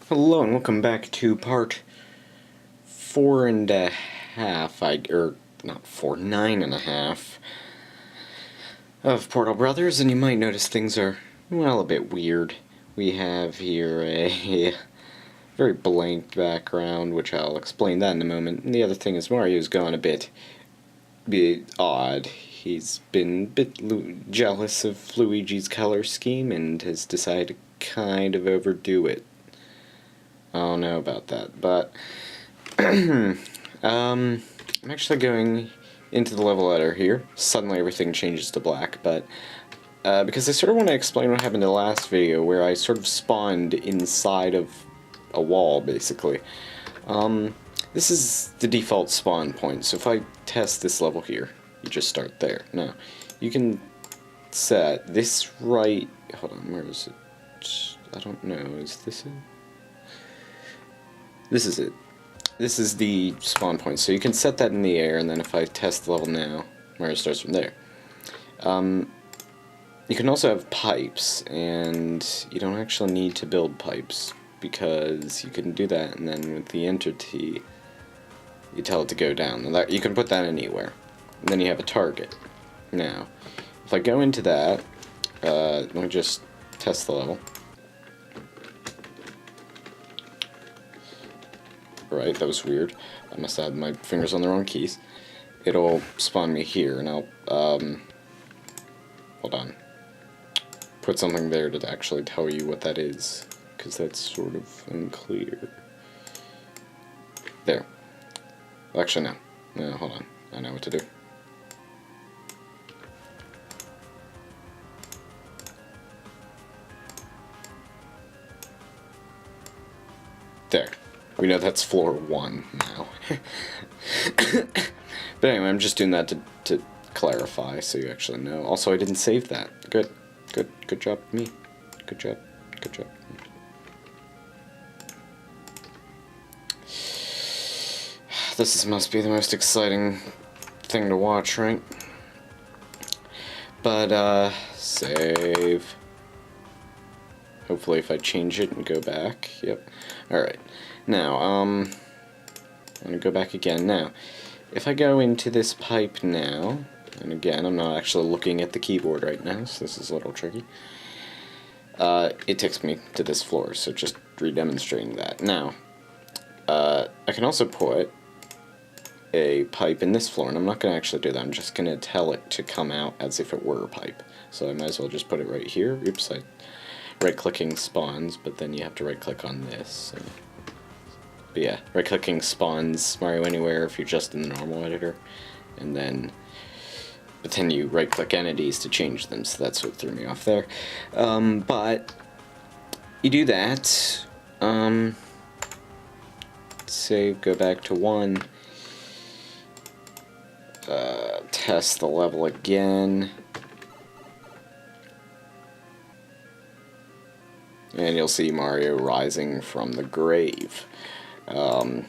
Hello and welcome back to part 4.5, not 4, 9.5 of Brothers, and you might notice things are, well, a bit weird. We have here a very blank background, which I'll explain that in a moment, and the other thing is Mario's gone a bit odd. He's been a bit jealous of Luigi's color scheme and has decided to kind of overdo it. I don't know about that, but I'm actually going into the level editor here. Suddenly everything changes to black, but because I sort of want to explain what happened in the last video where I sort of spawned inside of a wall, basically. This is the default spawn point, so if I test this level here, you just start there. Now, you can set this right... Hold on, where is it? I don't know, is this it? This is it. This is the spawn point, so you can set that in the air, and then if I test the level now, Mario starts from there. You can also have pipes, and you don't actually need to build pipes, because you can do that, and then with the Enter key, you tell it to go down. And you can put that anywhere. And then you have a target. Now, if I go into that, let me just test the level. Right, that was weird. I must have had my fingers on the wrong keys. It'll spawn me here, and I'll, hold on. Put something there to actually tell you what that is, because that's sort of unclear. There. Well, actually, no. No, hold on. I know what to do. There. We know that's floor 1 now. But anyway, I'm just doing that to clarify, so you actually know. Also, I didn't save that. Good. Good job, me. Good job. Must be the most exciting thing to watch, right? But, save. Hopefully if I change it and go back, yep. Alright. Now, I'm gonna go back again. Now, if I go into this pipe now, and again, I'm not actually looking at the keyboard right now, so this is a little tricky. It takes me to this floor, so just re-demonstrating that. Now, I can also put a pipe in this floor, and I'm not gonna actually do that. I'm just gonna tell it to come out as if it were a pipe. So I might as well just put it right here. Oops, right-clicking spawns, but then you have to right-click on this. So. But yeah, right-clicking spawns Mario Anywhere if you're just in the normal editor, and then, but then you right-click entities to change them, so that's what threw me off there. But you do that, save, go back to 1, test the level again, and you'll see Mario rising from the grave. Oops.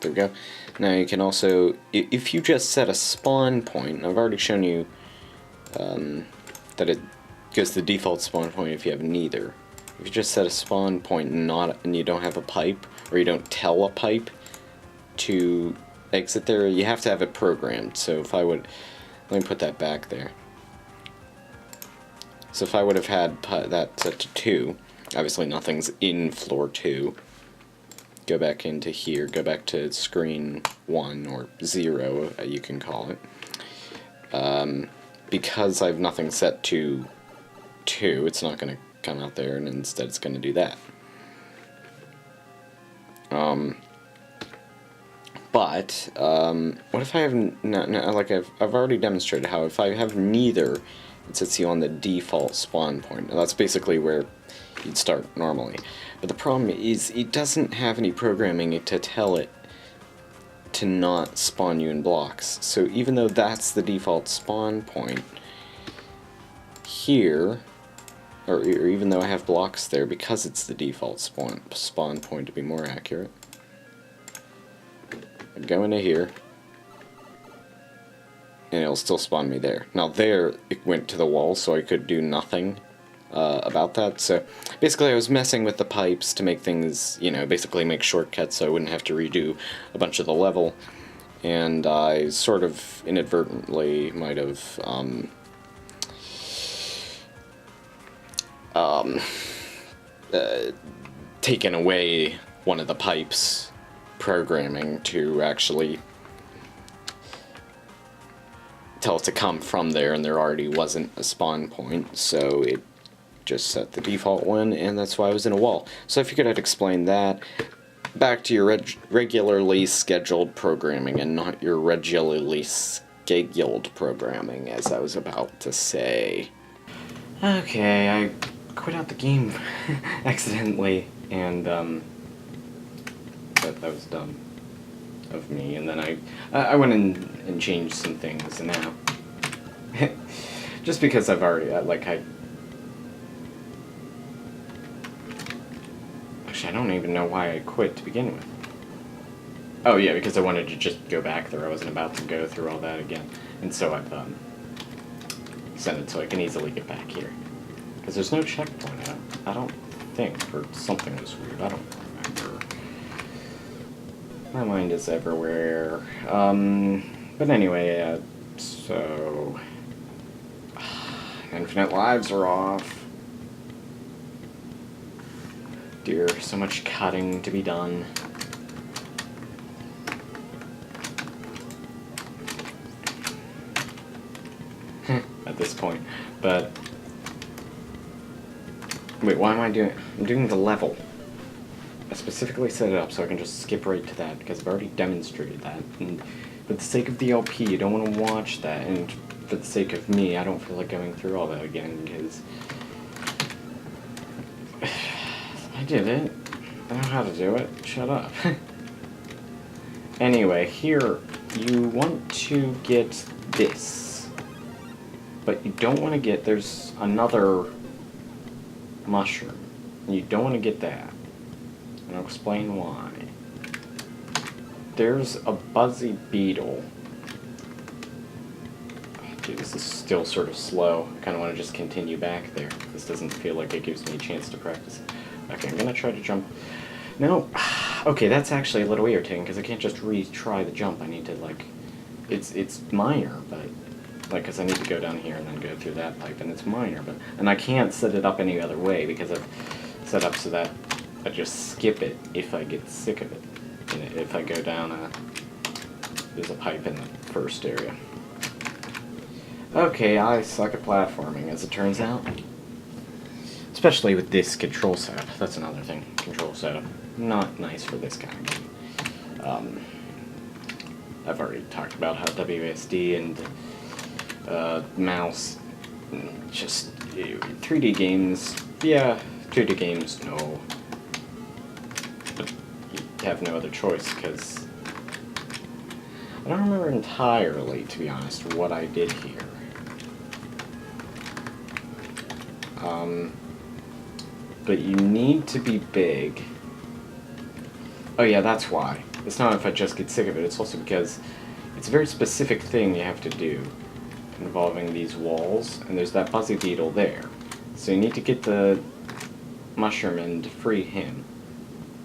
There we go. Now you can also, if you just set a spawn point, I've already shown you that it goes to the default spawn point if you have neither. If you just set a spawn point and you don't have a pipe, or you don't tell a pipe to exit there, you have to have it programmed. So if I would, let me put that back there. So if I would have had that set to 2, obviously nothing's in floor 2, go back into here, go back to screen 1, or 0, you can call it. Because I have nothing set to 2, it's not going to come out there, and instead it's going to do that. But, what if I have, like I've already demonstrated how if I have neither, it sets you on the default spawn point. Now that's basically where you'd start normally. But the problem is, it doesn't have any programming to tell it to not spawn you in blocks. So even though that's the default spawn point, here, or even though I have blocks there, because it's the default spawn point to be more accurate, I go into here, and it'll still spawn me there. Now there, it went to the wall, so I could do nothing about that. So basically I was messing with the pipes to make things, you know, basically make shortcuts so I wouldn't have to redo a bunch of the level. And I sort of inadvertently might have taken away one of the pipes programming to actually tell it to come from there, and there already wasn't a spawn point, so it just set the default one, and that's why I was in a wall. So I figured I'd explain that. Back to your regularly scheduled programming, and not your regularly scheduled programming, as I was about to say. Okay, I quit out the game accidentally, and that was dumb of me. And then I went in and changed some things now, just because I've already Actually, I don't even know why I quit to begin with. Oh yeah, because I wanted to just go back there. I wasn't about to go through all that again, and so I've sent it so I can easily get back here. Because there's no checkpoint. I don't think, or something was weird. I don't remember. My mind is everywhere. But anyway, so infinite lives are off. Dear, so much cutting to be done. At this point. But wait, why am I doing? I'm doing the level. I specifically set it up so I can just skip right to that, because I've already demonstrated that. And for the sake of the LP, you don't want to watch that, and for the sake of me, I don't feel like going through all that again, because I did it. I know how to do it. Shut up. Anyway, here, you want to get this, but you don't want to get, there's another mushroom, and you don't want to get that, and I'll explain why. There's a buzzy beetle. Gee, this is still sort of slow. I kind of want to just continue back there. This doesn't feel like it gives me a chance to practice. Okay, I'm going to try to jump. No, okay, that's actually a little irritating, because I can't just retry the jump. I need to, like, it's minor, but, like, because I need to go down here and then go through that pipe, and it's minor, but, and I can't set it up any other way, because I've set up so that I just skip it if I get sick of it. And if I go down, there's a pipe in the first area. Okay, I suck at platforming, as it turns out. Especially with this control setup. That's another thing. Control setup. Not nice for this kind of game. I've already talked about how WSD and mouse, just 3D games, yeah, 2D games, no. But you have no other choice, because I don't remember entirely, to be honest, what I did here. But you need to be big. Oh yeah, that's why. It's not if I just get sick of it, it's also because it's a very specific thing you have to do involving these walls, and there's that buzzy beetle there. So you need to get the mushroom and free him.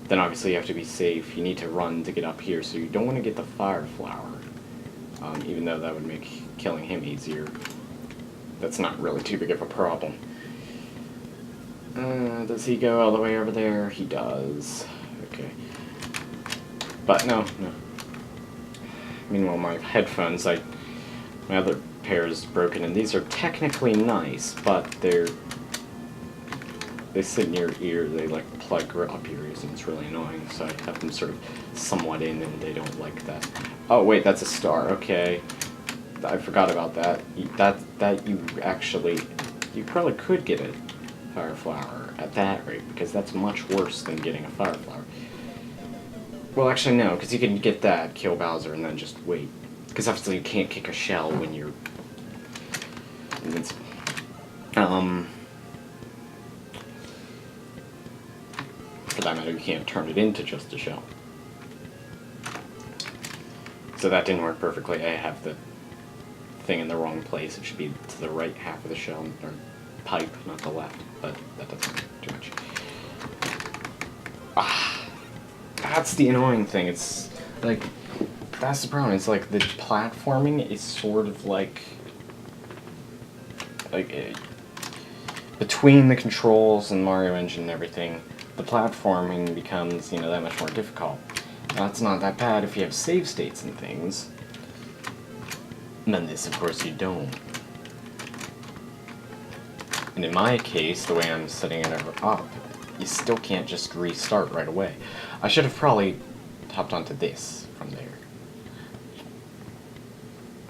Then obviously you have to be safe, you need to run to get up here, so you don't want to get the fire flower. Even though that would make killing him easier. That's not really too big of a problem. Does he go all the way over there? He does. Okay. But no. Meanwhile, my headphones, my other pair is broken, and these are technically nice, but they sit in your ear, they like plug up your ears, and it's really annoying, so I have them sort of somewhat in, and they don't like that. Oh wait, that's a star, okay. I forgot about that. That you actually, you probably could get a fire flower at that rate, because that's much worse than getting a fire flower. Well, actually no, because you can get that, kill Bowser, and then just wait. Because obviously you can't kick a shell when you're invincible. For that matter, you can't turn it into just a shell. So that didn't work perfectly. I have the thing in the wrong place. It should be to the right half of the shell, or pipe, not the left, but that doesn't matter too much. That's the annoying thing. It's like, that's the problem. It's like the platforming is sort of like between the controls and Mario Engine and everything, the platforming becomes, you know, that much more difficult. That's not that bad if you have save states and things. And then this, of course, you don't. And in my case, the way I'm setting it up, you still can't just restart right away. I should have probably hopped onto this from there.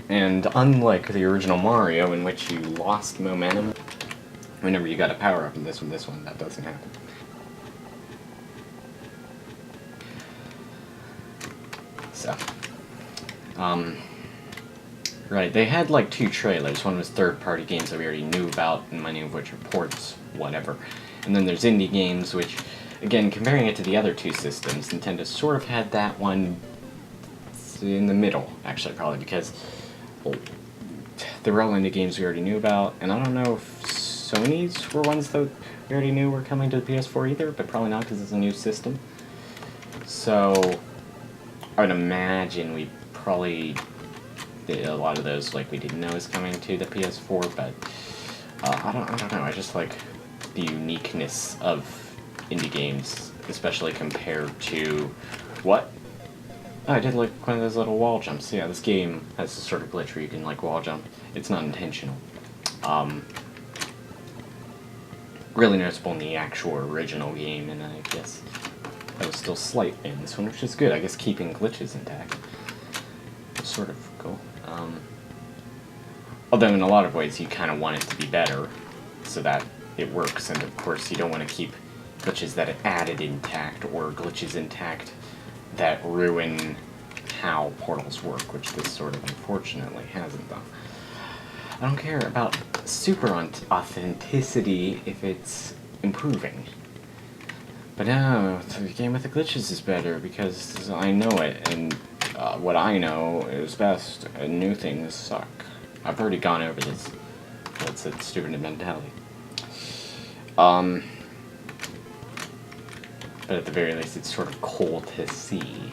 And unlike the original Mario, in which you lost momentum whenever you got a power-up in this one, that doesn't happen. So, right, they had like 2 trailers. One was third-party games that we already knew about, and many of which are ports, whatever. And then there's indie games, which, again, comparing it to the other 2 systems, Nintendo sort of had that one in the middle, actually, probably, because they were all indie games we already knew about, and I don't know if Sony's were ones that we already knew were coming to the PS4 either, but probably not because it's a new system. So I would imagine we probably did a lot of those like we didn't know was coming to the PS4, but I don't know. I just like the uniqueness of indie games, especially compared to what? Oh, I did like one of those little wall jumps. Yeah, this game has a sort of glitch where you can like wall jump. It's not intentional. Really noticeable in the actual original game, and I guess that was still slight in this one, which is good. I guess keeping glitches intact. Sort of cool. Although in a lot of ways you kind of want it to be better so that it works, and of course you don't want to keep glitches that are added intact or glitches intact that ruin how portals work, which this sort of unfortunately hasn't done. I don't care about super authenticity if it's improving. But no, the game with the glitches is better because I know it, and what I know is best, and new things suck. I've already gone over this. That's a stupid mentality. But at the very least, it's sort of cool to see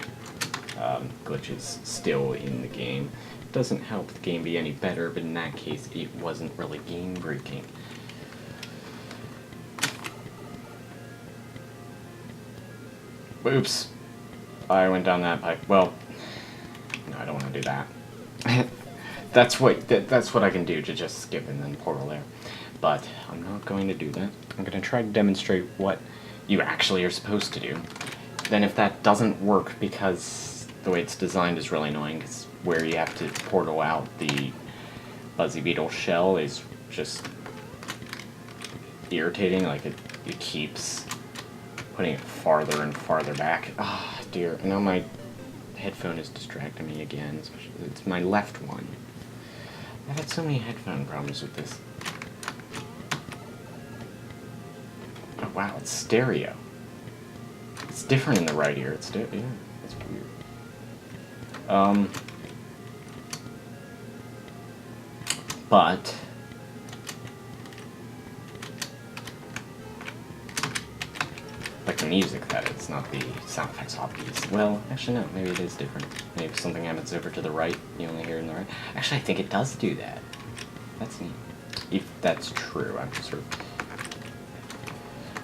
glitches still in the game. It doesn't help the game be any better, but in that case, it wasn't really game-breaking. Oops. I went down that pipe. Well, no, I don't want to do that. That's what I can do, to just skip and then portal there. But I'm not going to do that. I'm going to try to demonstrate what you actually are supposed to do. Then if that doesn't work because the way it's designed is really annoying, because where you have to portal out the Buzzy Beetle shell is just irritating. Like, it keeps putting it farther and farther back. Ah, oh, dear. Now my headphone is distracting me again. Especially, it's my left one. I've had so many headphone problems with this. Oh, wow, it's stereo. It's different in the right ear. It's yeah, that's weird. But like the music, that it's not the sound effects obvious. Well, actually no, maybe it is different. Maybe if something happens over to the right, you only hear it in the right. Actually, I think it does do that. That's neat. If that's true, I'm sort of...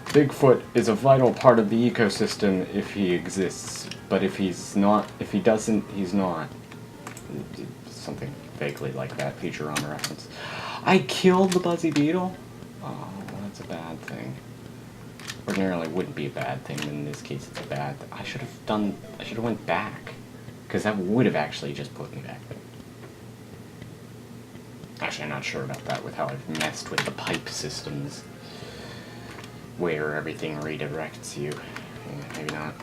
Bigfoot is a vital part of the ecosystem if he exists, but if he's not, if he doesn't, he's not. Something vaguely like that, Futurama reference. I killed the Buzzy Beetle? Oh, that's a bad thing. Ordinarily wouldn't be a bad thing, but in this case it's a bad thing. I should have went back, because that would have actually just put me back there. Actually, I'm not sure about that with how I've messed with the pipe systems, where everything redirects you. Yeah, maybe not.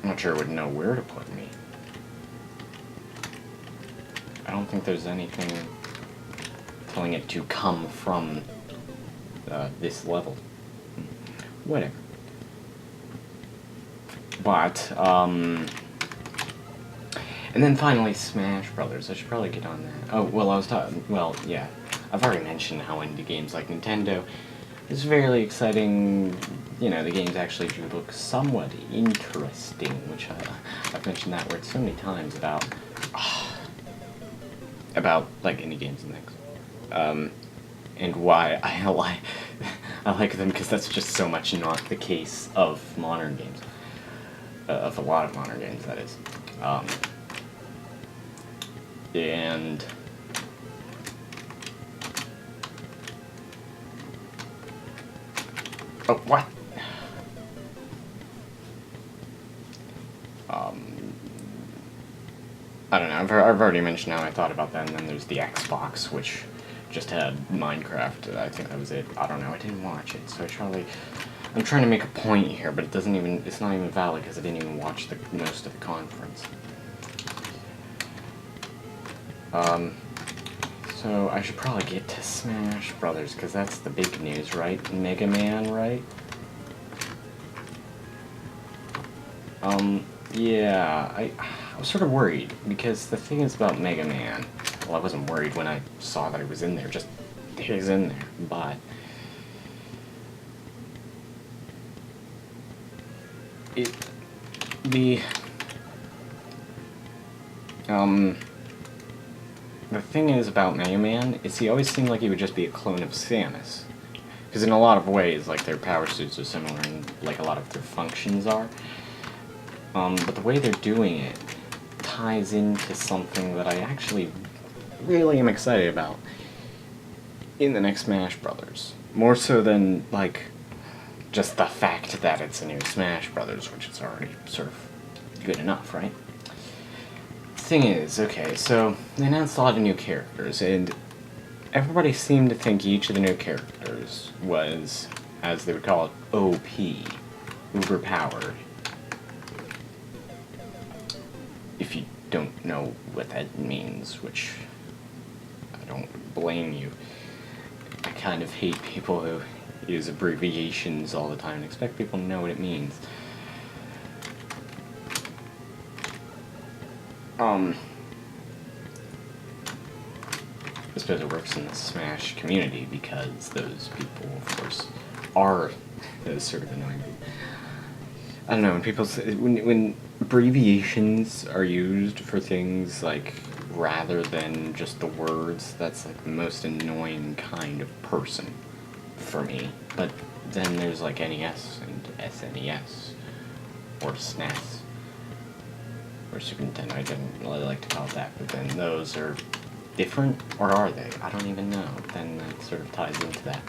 I'm not sure it would know where to put me. I don't think there's anything telling it to come from this level. Whatever. But, and then finally, Smash Brothers. I should probably get on that. Oh, well, I was talking, well, yeah. I've already mentioned how indie games like Nintendo is fairly exciting. You know, the games actually do look somewhat interesting, which I've mentioned that word so many times about like, indie games and things. And why I like them, because that's just so much not the case of modern games. Of a lot of modern games, that is. And oh, what? I don't know. I've already mentioned how I thought about that, and then there's the Xbox, which just had Minecraft. I think that was it. I don't know. I didn't watch it, so I'm trying to make a point here, but it's not even valid because I didn't even watch most of the conference. So I should probably get to Smash Brothers, because that's the big news, right? Mega Man, right? Yeah, I was sort of worried, because the thing is about Mega Man, well, I wasn't worried when I saw that it was in there, just, he's in there, but the thing is about Mega Man is he always seemed like he would just be a clone of Samus. Because in a lot of ways, like, their power suits are similar and, like, a lot of their functions are. But the way they're doing it ties into something that I actually really am excited about in the next Smash Brothers. More so than, like, just the fact that it's a new Smash Brothers, which is already sort of good enough, right? Thing is, okay, so they announced a lot of new characters, and everybody seemed to think each of the new characters was, as they would call it, OP, overpowered. If you don't know what that means, which I don't blame you. I kind of hate people who use abbreviations all the time and expect people to know what it means. I suppose it works in the Smash community because those people, of course, are those sort of annoying people. I don't know, when people say, when abbreviations are used for things, like, rather than just the words, that's, like, the most annoying kind of person for me. But then there's, like, NES and SNES, or SNES. Or Super Nintendo, I didn't really like to call it that, but then those are different, or are they? I don't even know. Then that sort of ties into that.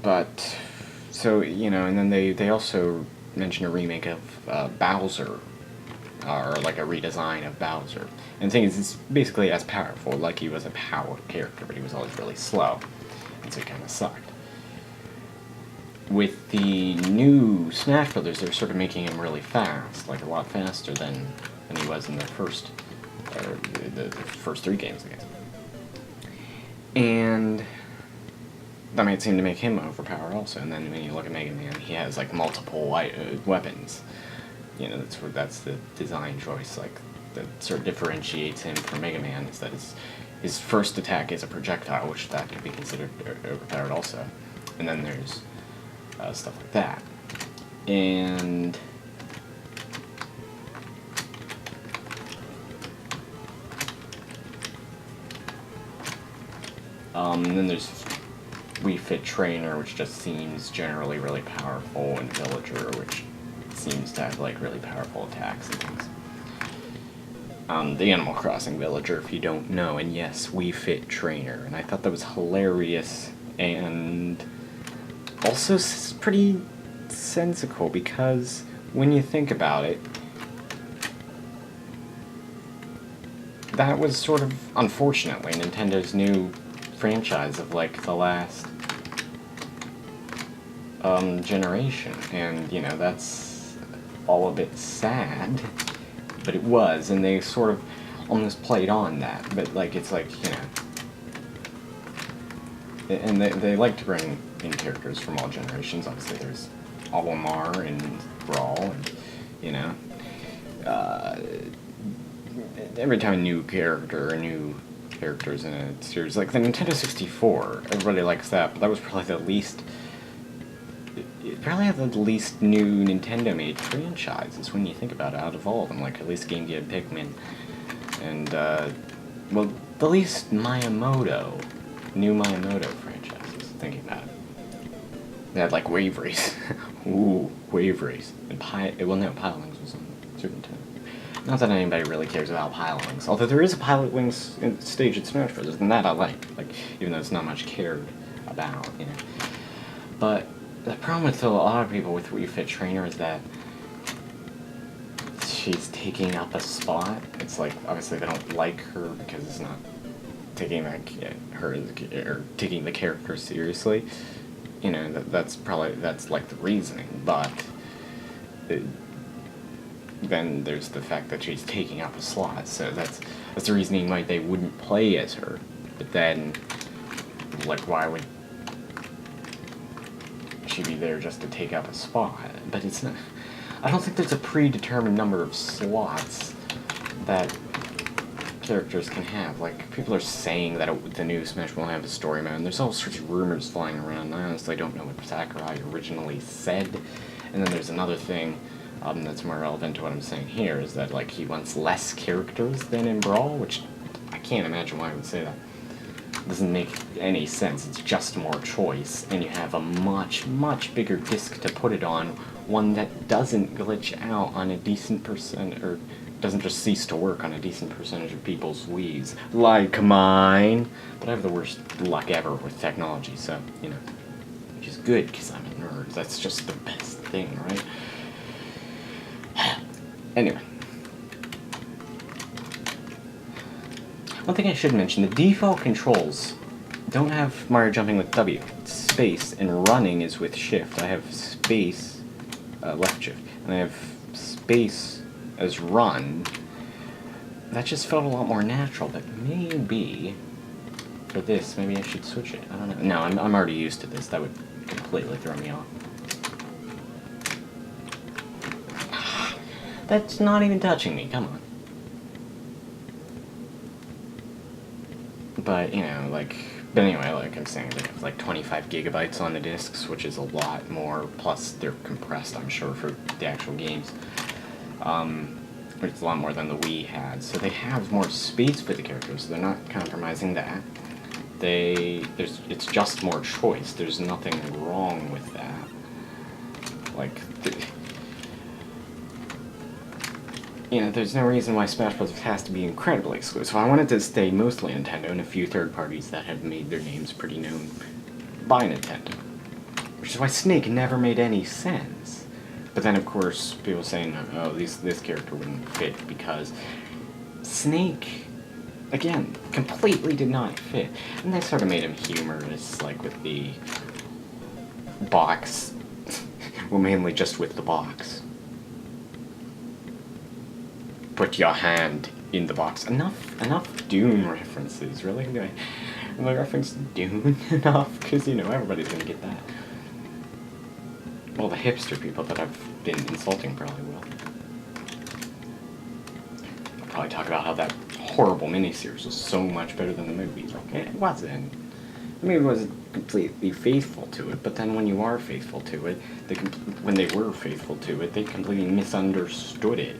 But, so, you know, and then they also mentioned a remake of Bowser, or like a redesign of Bowser. And the thing is, it's basically as powerful, like he was a power character, but he was always really slow, and so it kind of sucked. With the new Smash Brothers, they're sort of making him really fast, like a lot faster than he was in the first three games, I guess. And that might seem to make him overpowered also. And then when you look at Mega Man, he has like multiple weapons. You know, that's the design choice, like that sort of differentiates him from Mega Man, is that his first attack is a projectile, which that could be considered overpowered also. And then there's stuff like that. And then there's Wii Fit Trainer, which just seems generally really powerful, and Villager, which seems to have like really powerful attacks and things. The Animal Crossing Villager, if you don't know, and yes, Wii Fit Trainer, and I thought that was hilarious, and also pretty sensical, because when you think about it, that was sort of, unfortunately, Nintendo's new franchise of, like, the last generation, and, you know, that's all a bit sad, but it was, and they sort of almost played on that, but, like, it's like, you know, and they like to bring in characters from all generations. Obviously, there's Olimar and Brawl, and, you know, every time a new character or new characters in a series, like the Nintendo 64, everybody likes that, but that was probably the least. It probably had the least new Nintendo-made franchises when you think about it, out of all of them. Like, at least Game Gear, Pikmin, and well, the least new Miyamoto franchises. Thinking about it, they had like Wave Race, ooh, Wave Race, and Pilot Wings was on Super Nintendo. Not that anybody really cares about Pilot Wings, although there is a Pilot Wings stage at Smash Bros. And that I like, even though it's not much cared about, you know. But the problem with a lot of people with Wii Fit Trainer is that she's taking up a spot. It's like, obviously they don't like her because it's not taking taking the character seriously. You know, that's like the reasoning, but then there's the fact that she's taking up a slot, so that's the reasoning why they wouldn't play as her. But then, like, why would she be there just to take up a spot? But it's not. I don't think there's a predetermined number of slots that characters can have. Like, people are saying that the new Smash will have a story mode, and there's all sorts of rumors flying around. I honestly don't know what Sakurai originally said. And then there's another thing that's more relevant to what I'm saying here, is that, like, he wants less characters than in Brawl, which I can't imagine why he would say that. It doesn't make any sense. It's just more choice, and you have a much, much bigger disc to put it on, one that doesn't glitch out on a decent percent, or doesn't just cease to work on a decent percentage of people's Wiis, like mine. But I have the worst luck ever with technology, so, you know, which is good, because I'm a nerd. That's just the best thing, right? Anyway. One thing I should mention, the default controls don't have Mario jumping with W. It's space, and running is with shift. I have space, left shift, and I have space as run. That just felt a lot more natural, but maybe for this, maybe I should switch it. I don't know. No, I'm already used to this. That would completely throw me off. That's not even touching me, come on. But, you know, like, but anyway, like I'm saying, they have like 25 gigabytes on the discs, which is a lot more, plus they're compressed, I'm sure, for the actual games. It's a lot more than the Wii had, so they have more space for the characters, so they're not compromising that. It's just more choice, there's nothing wrong with that. Like, you know, there's no reason why Smash Bros. Has to be incredibly exclusive. I want it to stay mostly Nintendo and a few third parties that have made their names pretty known by Nintendo. Which is why Snake never made any sense. But then, of course, people saying, oh, this character wouldn't fit because Snake, again, completely did not fit. And they sort of made him humorous, like with the box. Well, mainly just with the box. Put your hand in the box. Enough Dune references, really? Do I reference Dune enough? Because, you know, everybody's gonna get that. Well, the hipster people that I've been insulting probably will. I'll probably talk about how that horrible miniseries was so much better than the movie. Like, it wasn't. The movie wasn't completely faithful to it, but then when you are faithful to it, when they were faithful to it, they completely misunderstood it.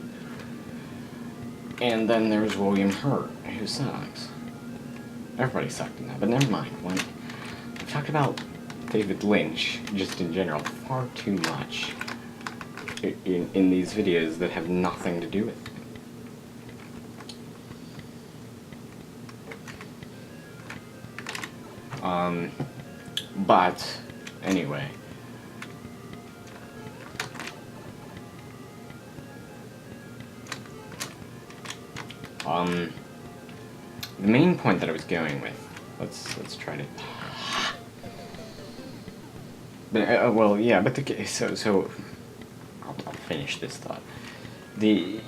And then there's William Hurt, who sucks. Everybody sucked in that, but never mind. When we talked about David Lynch, just in general, far too much in these videos that have nothing to do with it. But, anyway. The main point that I was going with, let's try to, but, well, yeah, but so, I'll finish this thought. I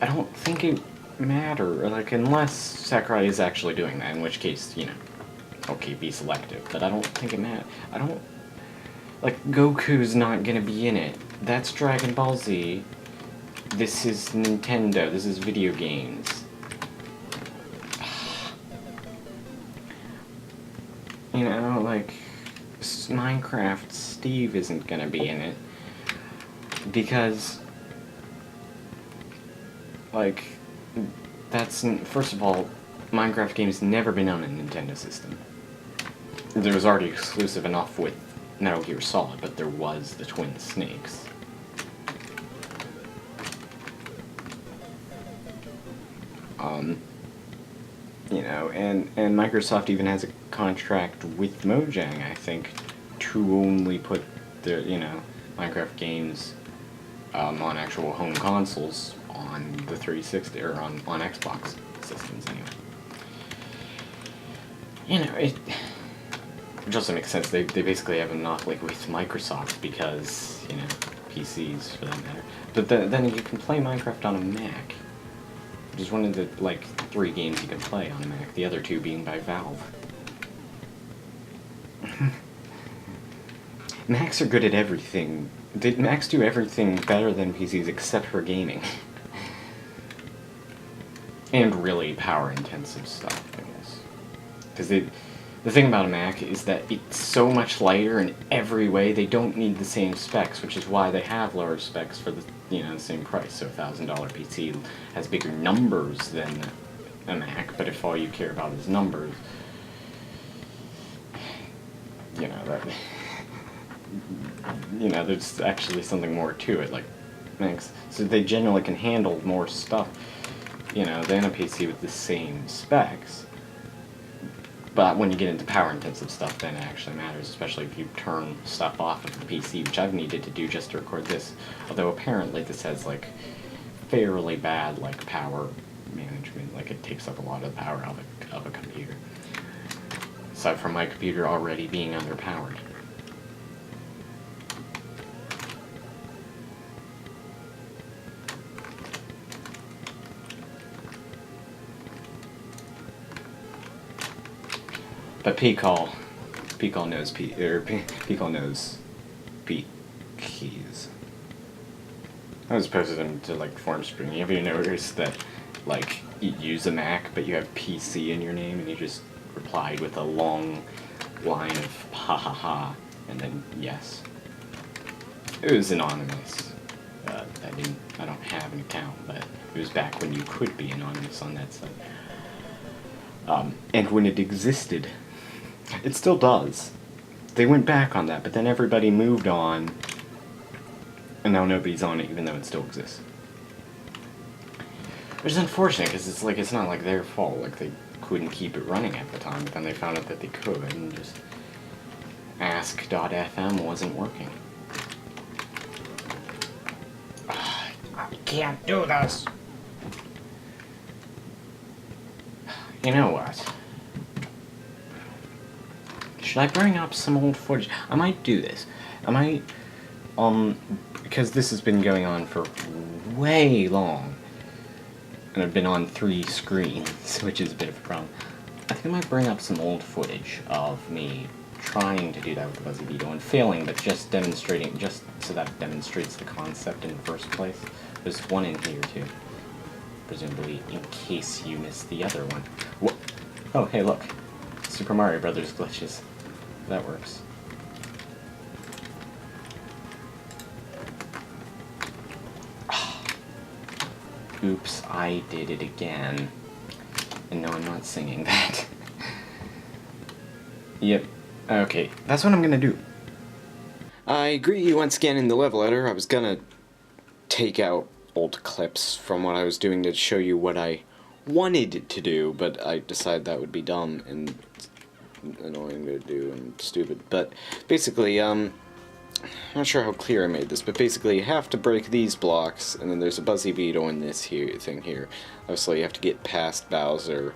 don't think it matters, like, unless Sakurai is actually doing that, in which case, you know, Okay, be selective, but I don't think it matters. I don't... Like, Goku's not gonna be in it. That's Dragon Ball Z. This is Nintendo. This is video games. You know, like, Minecraft Steve isn't gonna be in it. Because, like, that's... First of all, Minecraft game's never been on a Nintendo system. There was already exclusive enough with Metal Gear Solid, but there was the Twin Snakes. You know, and Microsoft even has a contract with Mojang, I think, to only put their, you know, Minecraft games on actual home consoles on the 360, or on Xbox systems, anyway. You know, it just makes sense. They basically have a monopoly with Microsoft because, you know, PCs for that matter. But then you can play Minecraft on a Mac. Which is one of the, like, 3 games you can play on a Mac, the other 2 being by Valve. Macs are good at everything. Macs do everything better than PCs except for gaming. And really power-intensive stuff, I guess. Because the thing about a Mac is that it's so much lighter in every way, they don't need the same specs, which is why they have lower specs for the, you know, the same price. So a $1,000 PC has bigger numbers than a Mac, but if all you care about is numbers, you know, that, you know, there's actually something more to it, like Macs. So they generally can handle more stuff, you know, than a PC with the same specs. But when you get into power-intensive stuff, then it actually matters, especially if you turn stuff off of the PC, which I've needed to do just to record this. Although apparently this has, like, fairly bad, like, power management. Like, it takes up a lot of the power of a computer. Aside from my computer already being underpowered. But P-Call knows P-Call knows P keys. I was posted them to, like, form screen. Have you noticed that, like, you use a Mac, but you have PC in your name, and you just replied with a long line of ha ha ha, and then yes. It was anonymous. I don't have an account, but it was back when you could be anonymous on that site. And when it existed. It still does. They went back on that, but then everybody moved on, and now nobody's on it, even though it still exists. Which is unfortunate, because it's like, it's not like their fault, like they couldn't keep it running at the time, but then they found out that they could, and just ask.fm wasn't working. I can't do this! You know what? Should I bring up some old footage? I might do this. I might, because this has been going on for way long, and I've been on 3 screens, which is a bit of a problem. I think I might bring up some old footage of me trying to do that with the Buzzy Beetle and failing, but just demonstrating, just so that it demonstrates the concept in the first place. There's one in here, too. Presumably, in case you missed the other one. What? Oh, hey, look. Super Mario Brothers glitches. That works. Oops, I did it again. And no, I'm not singing that. Yep. Okay, that's what I'm gonna do. I greet you once again in the level editor. I was gonna take out old clips from what I was doing to show you what I wanted to do, but I decided that would be dumb and annoying to do and stupid. But basically, I'm not sure how clear I made this, but basically you have to break these blocks, and then there's a Buzzy Beetle in this thing here. Obviously you have to get past Bowser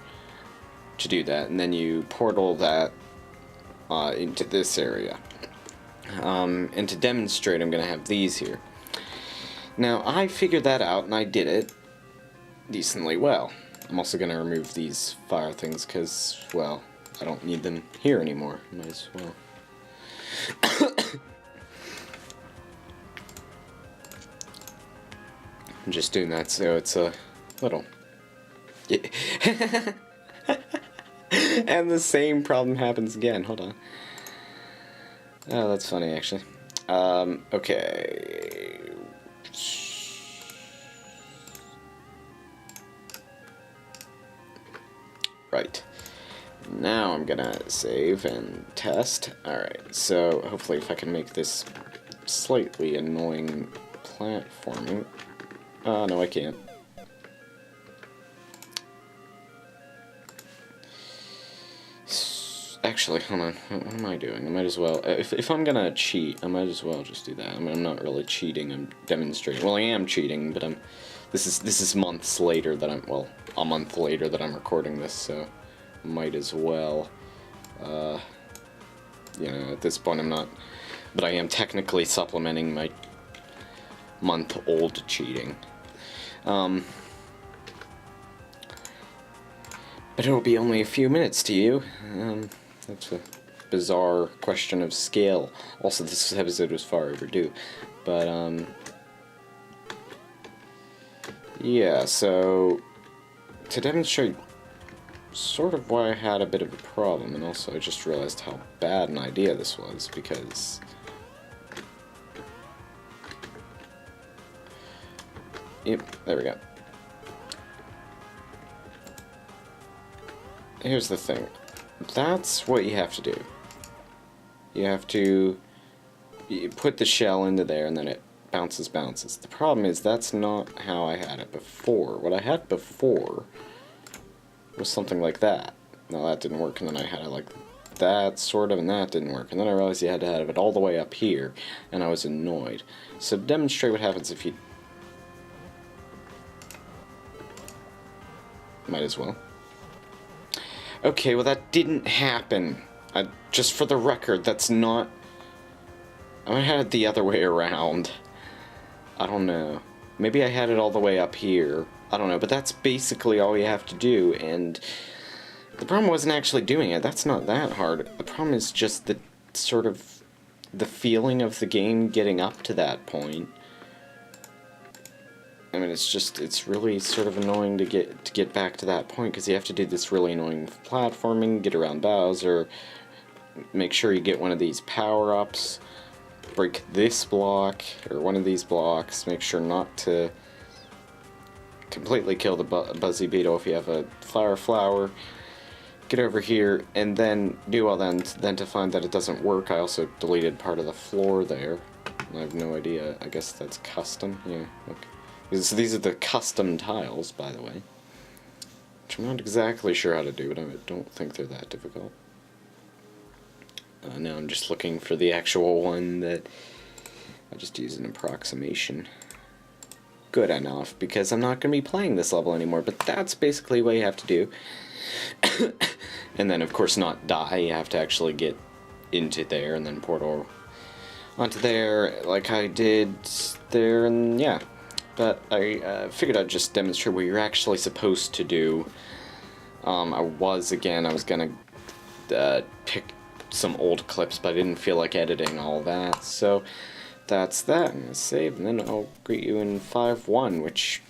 to do that, and then you portal that into this area. And to demonstrate, I'm going to have these here. Now, I figured that out, and I did it decently well. I'm also going to remove these fire things, because, well, I don't need them here anymore. Might as well. I'm just doing that so it's a little... And the same problem happens again. Hold on. Oh, that's funny, actually. Okay. Right. Now I'm gonna save and test. Alright, so hopefully if I can make this slightly annoying platforming... no, I can't. Actually, hold on. What am I doing? I might as well... If I'm gonna cheat, I might as well just do that. I mean, I'm not really cheating. I'm demonstrating. Well, I am cheating, but I'm... This is months later that I'm... Well, a month later that I'm recording this, so... Might as well... you know, at this point I'm not... But I am technically supplementing my month-old cheating. But it'll be only a few minutes to you. That's a bizarre question of scale. Also, this episode was far overdue. But, yeah, so... To demonstrate sort of why I had a bit of a problem, and also I just realized how bad an idea this was, because... Yep, there we go. Here's the thing. That's what you have to do. You have to put the shell into there and then it bounces. The problem is that's not how I had it before. What I had before was something like that. Now that didn't work, and then I had it like that, sort of, and that didn't work. And then I realized you had to have it all the way up here, and I was annoyed. So to demonstrate what happens if you... Might as well. Okay, well that didn't happen. Just for the record, that's not... I had it the other way around. I don't know. Maybe I had it all the way up here. I don't know, but that's basically all you have to do, and... The problem wasn't actually doing it. That's not that hard. The problem is just the sort of... the feeling of the game getting up to that point. I mean, it's really sort of annoying to get back to that point, because you have to do this really annoying platforming, get around Bowser, make sure you get one of these power-ups, break this block, or one of these blocks, make sure not to completely kill the Buzzy Beetle if you have a flower, get over here, and then do all that, then to find that it doesn't work. I also deleted part of the floor there. I have no idea. I guess that's custom. Yeah, okay. So these are the custom tiles, by the way, which I'm not exactly sure how to do, but I don't think they're that difficult. Now I'm just looking for the actual one that I just use an approximation. Good enough, because I'm not going to be playing this level anymore, but that's basically what you have to do. And then, of course, not die. You have to actually get into there and then portal onto there like I did there, and yeah. But I figured I'd just demonstrate what you're actually supposed to do. I was gonna pick some old clips, but I didn't feel like editing all that, so that's that. I'm gonna save, and then I'll greet you in 5-1, which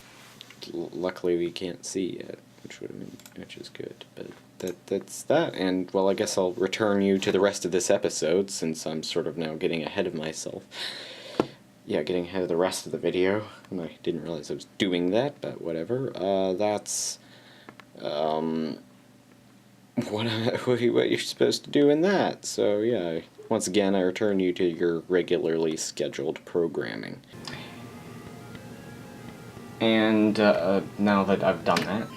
luckily we can't see yet, which is good. But that's that, and well, I guess I'll return you to the rest of this episode, since I'm sort of now getting ahead of myself. Yeah, getting ahead of the rest of the video, and I didn't realize I was doing that, but whatever. That's what you're supposed to do in that. So yeah, once again, I return you to your regularly scheduled programming. And now that I've done that,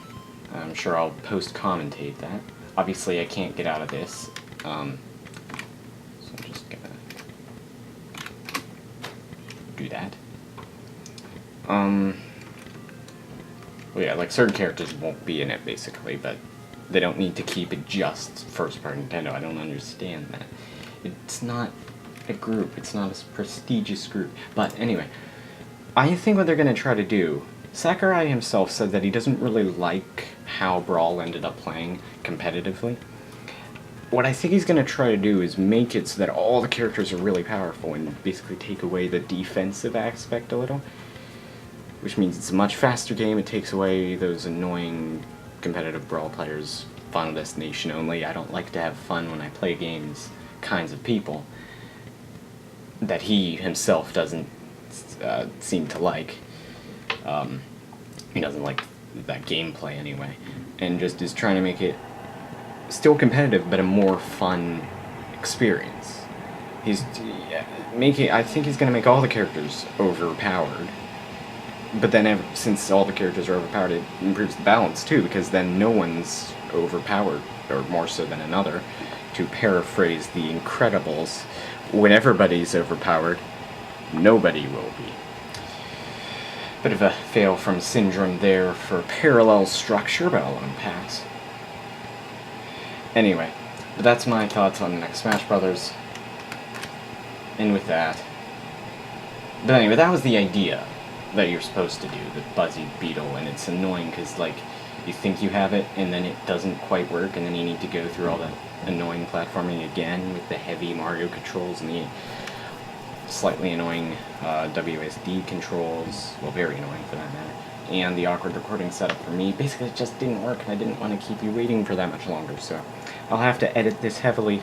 I'm sure I'll post-commentate that. Obviously, I can't get out of this, so I'm just gonna do that. Well, yeah, like, certain characters won't be in it, basically, but they don't need to keep it just first-party Nintendo. I don't understand that. It's not a group. It's not a prestigious group. But anyway, I think what they're going to try to do... Sakurai himself said that he doesn't really like how Brawl ended up playing competitively. what I think he's going to try to do is make it so that all the characters are really powerful and basically take away the defensive aspect a little. Which means it's a much faster game, it takes away those annoying competitive brawl players, Final Destination only. I don't like to have fun when I play games, kinds of people that he himself doesn't seem to like. He doesn't like that gameplay anyway, and just is trying to make it still competitive, but a more fun experience. I think he's going to make all the characters overpowered, but then since all the characters are overpowered, it improves the balance too, because then no one's overpowered, or more so than another. To paraphrase The Incredibles, when everybody's overpowered, nobody will be. Bit of a fail from Syndrome there for parallel structure, but I'll let him pass. Anyway, but that's my thoughts on the next Smash Brothers. And with that... But anyway, that was the idea that you're supposed to do, the Buzzy Beetle, and it's annoying because, like, you think you have it, and then it doesn't quite work, and then you need to go through all the annoying platforming again with the heavy Mario controls and the slightly annoying WSD controls, well, very annoying for that matter, and the awkward recording setup for me. Basically, it just didn't work, and I didn't want to keep you waiting for that much longer, so I'll have to edit this heavily.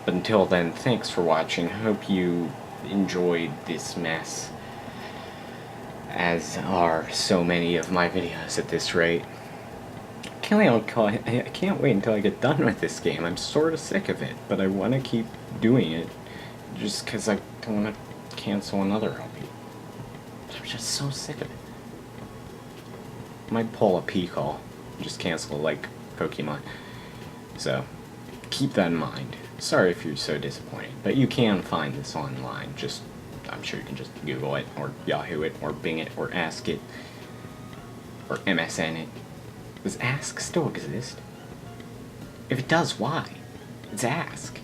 But until then, thanks for watching. Hope you enjoyed this mess, as are so many of my videos at this rate. I can't wait until I get done with this game. I'm sort of sick of it, but I want to keep doing it just because I don't want to cancel another LP. I'm just so sick of it. I might pull a P-call, just cancel like Pokemon. So, keep that in mind. Sorry if you're so disappointed, but you can find this online. I'm sure you can just Google it, or Yahoo it, or Bing it, or Ask it, or MSN it. Does Ask still exist? If it does, why? It's Ask.